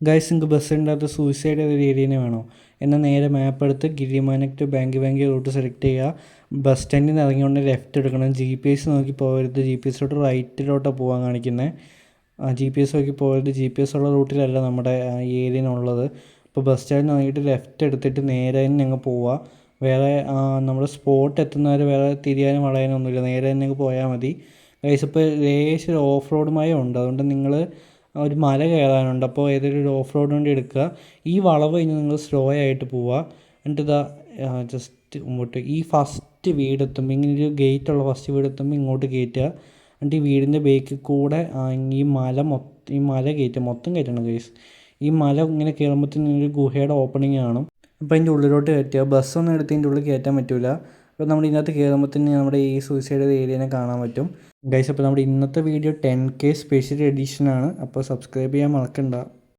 Guys നിങ്ങൾക്ക് ബസ്സിൻ്റെ അകത്ത് സൂയിസൈഡ് ചെയ്ത ഏരിയനെ വേണോ എന്നാൽ നേരെ മാപ്പ് എടുത്ത് ഗിരിമാനക് ടു ബാങ്കി റൂട്ട് സെലക്ട് ചെയ്യുക. ബസ് സ്റ്റാൻഡിൽ നിന്ന് ഇറങ്ങിക്കൊണ്ട് ലെഫ്റ്റ് എടുക്കണം. GPS നോക്കി പോകരുത്, GPS റൈറ്റിലോട്ടാണ് പോകാൻ കാണിക്കുന്നത്. GPS നോക്കി പോകരുത്, GPS ഉള്ള റൂട്ടിലല്ല നമ്മുടെ ഈ ഏരിയനുള്ളത്. അപ്പോൾ ബസ് സ്റ്റാൻഡിൽ നിന്ന് ഇറങ്ങിയിട്ട് ലെഫ്റ്റ് എടുത്തിട്ട് നേരെ തന്നെ ഞങ്ങൾ പോവുക. വേറെ നമ്മുടെ സ്പോട്ട് എത്തുന്നവരെ വേറെ തിരിയാനും വളയാനും ഒന്നുമില്ല, നേരെ തന്നെ അങ്ങ് പോയാൽ മതി. ഗൈസ് ഇപ്പോൾ ലേശം ഓഫ് റോഡ് മയം ഉണ്ട്, അതുകൊണ്ട് നിങ്ങൾ ഒരു മല കയറാനുണ്ട്. അപ്പോൾ ഏതൊരു ഓഫ് റോഡ് വണ്ടി എടുക്കുക. ഈ വളവ് കഴിഞ്ഞ് നിങ്ങൾ സ്ലോ ആയിട്ട് പോവുക. എന്നിട്ട് ഇതാ ജസ്റ്റ് മുമ്പോട്ട് ഈ ഫസ്റ്റ് വീടെത്തുമ്പോൾ ഇങ്ങനെ ഒരു ഗേറ്റുള്ള ഫസ്റ്റ് വീടെത്തുമ്പോൾ ഇങ്ങോട്ട് കയറ്റുക. എന്നിട്ട് ഈ വീടിൻ്റെ ബേക്കിൽ കൂടെ ഈ മല കയറ്റുക, മൊത്തം കയറ്റണം ഗൈസ്. ഈ മല ഇങ്ങനെ കയറുമ്പോഴത്തേനും ഒരു ഗുഹയുടെ ഓപ്പണിങ് കാണും. അപ്പോൾ അതിൻ്റെ ഉള്ളിലോട്ട് കയറ്റുക. ബസ്സൊന്നും എടുത്ത് ഇതിൻ്റെ ഉള്ളിൽ കയറ്റാൻ പറ്റില്ല. അപ്പോൾ നമ്മൾ ഇതിനകത്ത് കയറുമ്പോഴത്തേന് നമ്മുടെ ഈ സൂയിസൈഡ് ഏരിയനെ കാണാൻ പറ്റും ഗൈസ്. അപ്പോൾ നമ്മുടെ ഇന്നത്തെ വീഡിയോ 10K സ്പെഷ്യൽ എഡിഷനാണ്. അപ്പോൾ സബ്സ്ക്രൈബ് ചെയ്യാൻ മറക്കണ്ട.